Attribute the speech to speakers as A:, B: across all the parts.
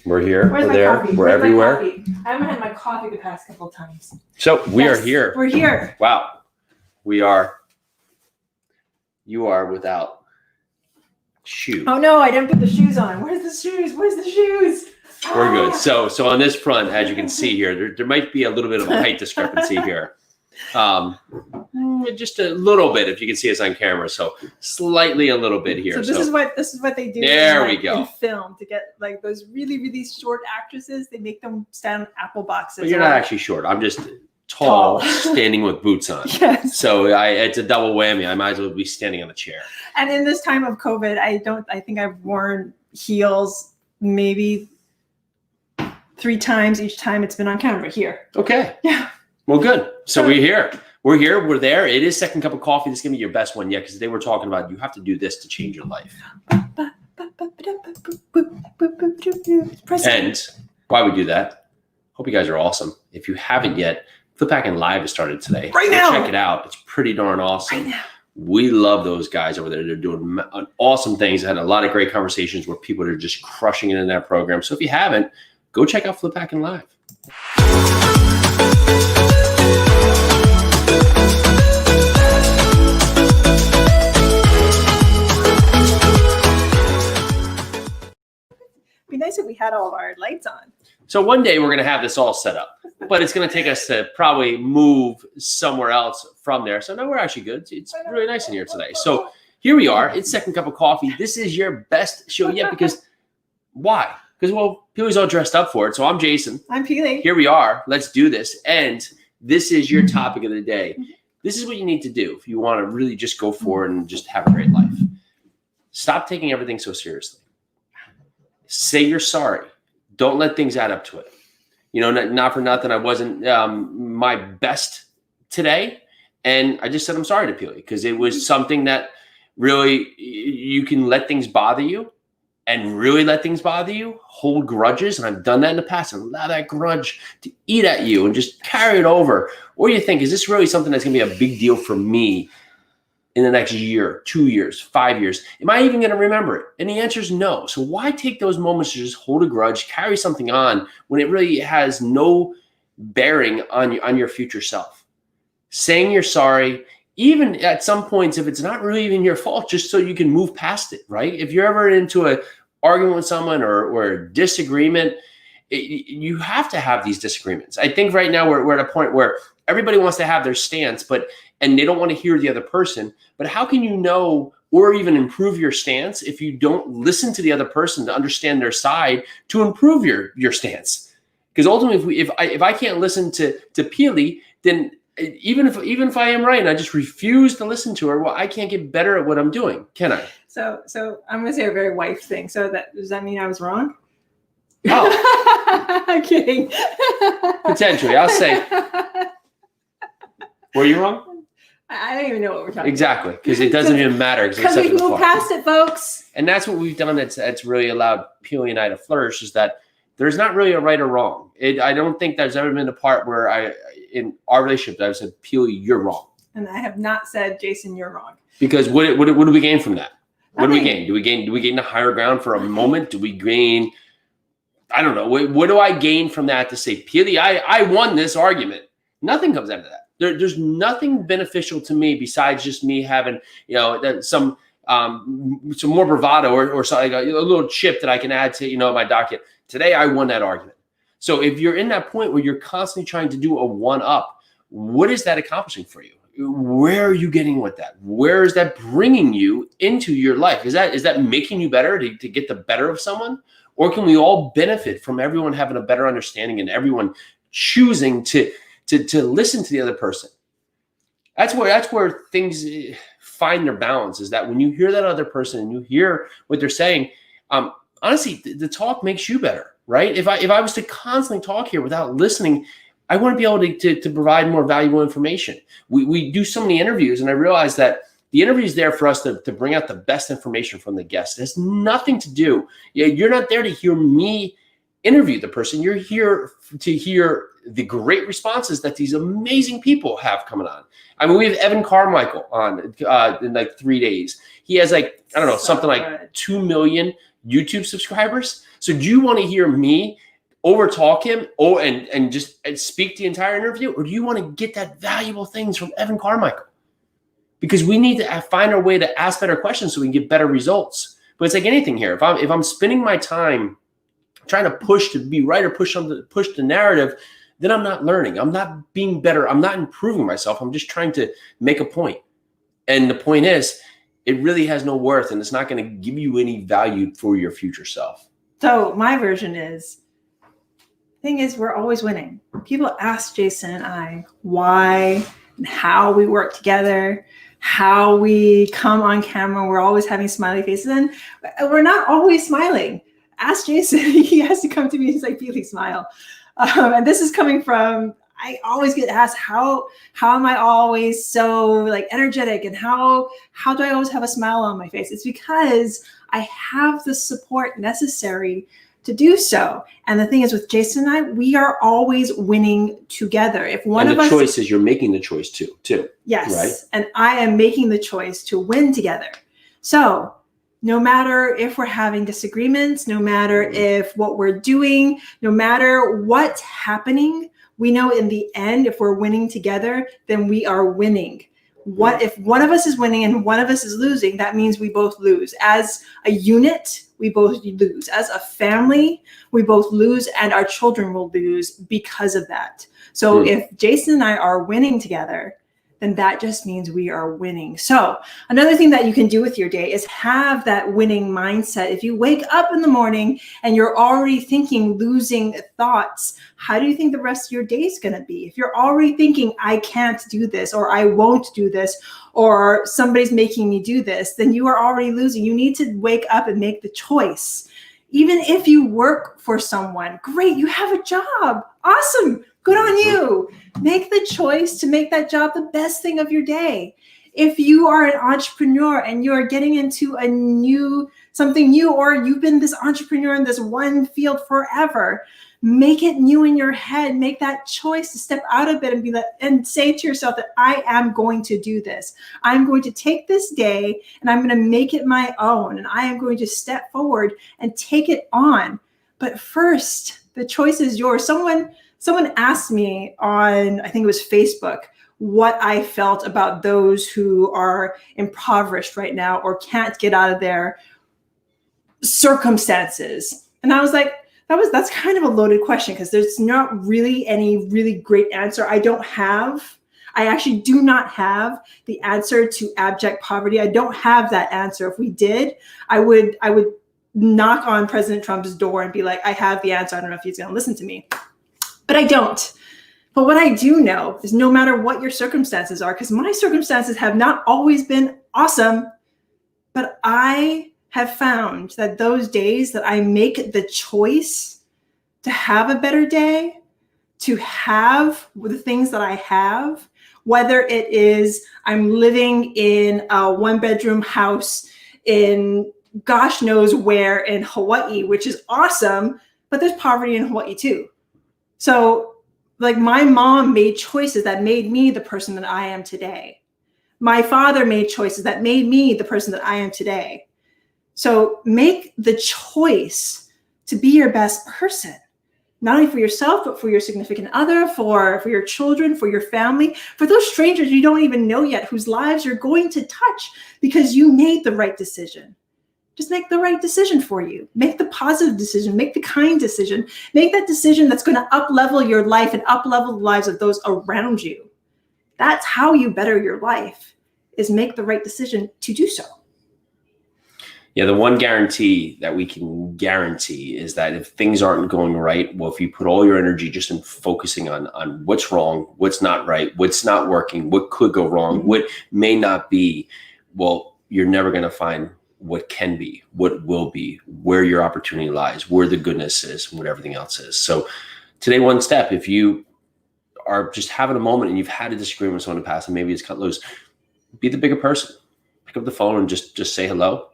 A: We're here.
B: Where's
A: we're
B: my
A: there.
B: coffee?
A: We're
B: Where's
A: everywhere.
B: My coffee? I haven't had my coffee the past couple of times.
A: So we are here.
B: We're here.
A: Wow. We are. You are without shoes.
B: Oh no, I didn't put the shoes on. Where's the shoes? Where's the shoes?
A: We're good. So on this front, as you can see here, there might be a little bit of a height discrepancy here. Just a little bit, if you can see us on camera. So slightly a little bit here.
B: So this is what they do.
A: There we
B: in
A: go.
B: film to get like those really short actresses. They make them stand on apple boxes.
A: But you're not actually short. I'm just tall. Standing with boots on.
B: Yes.
A: So it's a double whammy. I might as well be standing on a chair.
B: And in this time of COVID, I think I've worn heels maybe 3 times. Each time it's been on camera here.
A: Okay.
B: Yeah.
A: Well, good. So we're here. We're here. We're there. It is second cup of coffee. This is going to be your best one yet because they were talking about you have to do this to change your life. And why we do that, hope you guys are awesome. If you haven't yet, Flip Hacking Live has started today.
B: Right now.
A: Check it out. It's pretty darn awesome.
B: Right now.
A: We love those guys over there. They're doing awesome things. I had a lot of great conversations where people are just crushing it in that program. So if you haven't, go check out Flip Hacking Live.
B: Be nice if we had all of our lights on.
A: So one day we're going to have this all set up, but it's going to take us to probably move somewhere else from there. So no, we're actually good. It's really nice in here today. So here we are. It's second cup of coffee. This is your best show yet because why? Because, well, Pili's all dressed up for it. So I'm Jason.
B: I'm Pili.
A: Here we are. Let's do this. And this is your topic of the day. This is what you need to do if you want to really just go forward and just have a great life. Stop taking everything so seriously. Say you're sorry. Don't let things add up to it. You know, not for nothing. I wasn't my best today. And I just said I'm sorry to Pili because it was something that really you can let things bother you and really let things bother you, hold grudges. And I've done that in the past and allow that grudge to eat at you and just carry it over. Or you think, is this really something that's going to be a big deal for me in the next year, 2 years, 5 years? Am I even going to remember it? And the answer is no. So why take those moments to just hold a grudge, carry something on when it really has no bearing on your future self? Saying you're sorry, even at some points, if it's not really even your fault, just so you can move past it, right? If you're ever into an argument with someone or a disagreement, you have to have these disagreements. I think right now we're at a point where everybody wants to have their stance, and they don't want to hear the other person. But how can you know or even improve your stance if you don't listen to the other person to understand their side to improve your stance? Because ultimately, if I can't listen to Pili, then even if I am right and I just refuse to listen to her, well, I can't get better at what I'm doing, can I?
B: So I'm going to say a very wife thing. So does that mean I was wrong?
A: Oh,
B: I'm kidding.
A: Potentially, I'll say. Were you wrong?
B: I don't even know what we're talking
A: exactly, because it doesn't even matter.
B: Because we moved past it, folks.
A: And that's what we've done that's really allowed Pili and I to flourish, is that there's not really a right or wrong. I don't think there's ever been a part where in our relationship, I've said, Pili, you're wrong.
B: And I have not said, Jason, you're wrong.
A: Because what do we gain from that? What do we
B: Nothing.
A: gain? Do we gain the higher ground for a moment? Do we gain, I don't know. What do I gain from that to say, Pili, I won this argument? Nothing comes out of that. There's nothing beneficial to me besides just me having, some more bravado or something, like a little chip that I can add to, my docket. Today, I won that argument. So if you're in that point where you're constantly trying to do a one-up, what is that accomplishing for you? Where are you getting with that? Where is that bringing you into your life? Is that making you better to get the better of someone? Or can we all benefit from everyone having a better understanding and everyone choosing to listen to the other person? That's where things find their balance, is that when you hear that other person and you hear what they're saying, honestly, the talk makes you better, right? If I was to constantly talk here without listening, I wouldn't be able to provide more valuable information. We do so many interviews, and I realize that the interview is there for us to bring out the best information from the guest. It has nothing to do. You're not there to hear me interview the person. You're here to hear the great responses that these amazing people have coming on. I mean, we have Evan Carmichael on in like 3 days. He has something like 2 million YouTube subscribers. So do you want to hear me overtalk him and just speak the entire interview? Or do you want to get that valuable things from Evan Carmichael? Because we need to find our way to ask better questions so we can get better results. But it's like anything here. If I'm spending my time trying to push to be right or push the narrative, then I'm not learning. I'm not being better. I'm not improving myself. I'm just trying to make a point. And the point is, it really has no worth, and it's not going to give you any value for your future self.
B: So my version is, thing is, we're always winning. People ask Jason and I why and how we work together, how we come on camera. We're always having smiley faces, and we're not always smiling. Ask Jason. He has to come to me. He's like, Pili, smile. And this is coming from, I always get asked, how am I always so like energetic, and how do I always have a smile on my face? It's because I have the support necessary to do so. And the thing is, with Jason and I, we are always winning together. If one of us,
A: the choice is you're making the choice too.
B: Yes.
A: Right?
B: And I am making the choice to win together. So no matter if we're having disagreements, no matter if what we're doing, no matter what's happening, we know in the end, if we're winning together, then we are winning. What if one of us is winning and one of us is losing? That means we both lose. As a unit, we both lose. As a family, we both lose, and our children will lose because of that. So if Jason and I are winning together, then that just means we are winning. So another thing that you can do with your day is have that winning mindset. If you wake up in the morning and you're already thinking losing thoughts, how do you think the rest of your day is going to be? If you're already thinking, I can't do this, or I won't do this, or somebody's making me do this, then you are already losing. You need to wake up and make the choice. Even if you work for someone, great, you have a job. Awesome. Good on you. Make the choice to make that job the best thing of your day. If you are an entrepreneur and you are getting into something new, or you've been this entrepreneur in this one field forever, make it new in your head. Make that choice to step out of it and say to yourself that I am going to do this. I'm going to take this day and I'm going to make it my own. And I am going to step forward and take it on. But first, the choice is yours. Someone asked me on, I think it was Facebook, what I felt about those who are impoverished right now or can't get out of their circumstances. And I was like, that's kind of a loaded question, because there's not really any really great answer. I actually do not have the answer to abject poverty. I don't have that answer. If we did, I would knock on President Trump's door and be like, I have the answer. I don't know if he's going to listen to me. But I don't. But what I do know is, no matter what your circumstances are, because my circumstances have not always been awesome, but I have found that those days that I make the choice to have a better day, to have the things that I have, whether it is I'm living in a 1-bedroom house in gosh knows where in Hawaii, which is awesome, but there's poverty in Hawaii too. So like, my mom made choices that made me the person that I am today. My father made choices that made me the person that I am today. So make the choice to be your best person, not only for yourself, but for your significant other, for your children, for your family, for those strangers you don't even know yet, whose lives you're going to touch because you made the right decision. Just make the right decision for you. Make the positive decision. Make the kind decision. Make that decision that's going to up-level your life and up-level the lives of those around you. That's how you better your life, is make the right decision to do so.
A: Yeah, the one guarantee that we can guarantee is that if things aren't going right, well, if you put all your energy just in focusing on what's wrong, what's not right, what's not working, what could go wrong, what may not be, well, you're never going to find what can be, what will be, where your opportunity lies, where the goodness is, and what everything else is. So today, one step, if you are just having a moment and you've had a disagreement with someone in the past and maybe it's cut loose, be the bigger person. Pick up the phone and just say hello.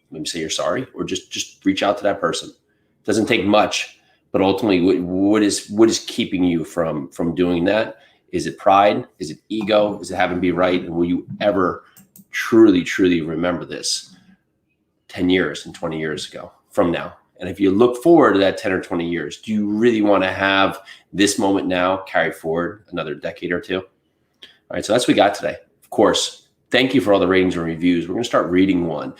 A: Maybe say you're sorry, or just reach out to that person. It doesn't take much, but ultimately, what is keeping you from doing that? Is it pride? Is it ego? Is it having to be right? And will you ever truly remember this 10 years and 20 years ago from now? And if you look forward to that 10 or 20 years, do you really want to have this moment now carry forward another decade or two? All right, so that's what we got today. Of course, thank you for all the ratings and reviews. We're going to start reading one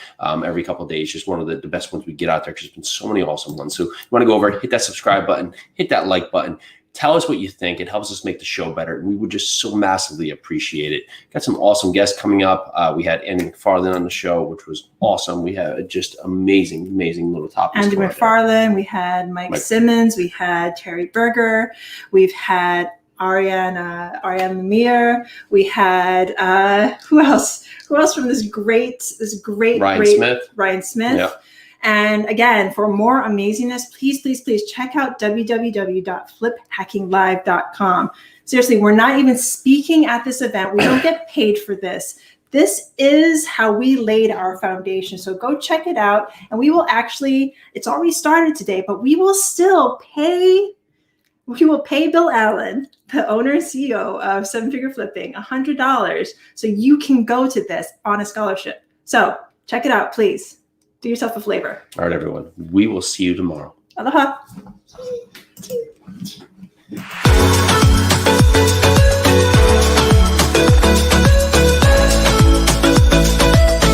A: every couple of days. Just one of the best ones we get out there because there's been so many awesome ones. So you want to go over, hit that subscribe button, hit that like button. Tell us what you think. It helps us make the show better. We would just so massively appreciate it. Got some awesome guests coming up. We had Andy McFarlane on the show, which was awesome. We had just amazing little topics.
B: Andy McFarlane. We had Mike Simmons. We had Terry Berger. We've had Ariane Lemire. We had who else? Who else from this great Ryan Smith.
A: Yeah.
B: And again, for more amazingness, please check out www.fliphackinglive.com. Seriously, we're not even speaking at this event. We don't get paid for this. This is how we laid our foundation. So go check it out. And we will actually, it's already started today, but we will still pay Bill Allen, the owner and CEO of Seven Figure Flipping, $100 so you can go to this on a scholarship. So check it out, please. Do yourself a flavor.
A: All right, everyone. We will see you tomorrow.
B: Aloha.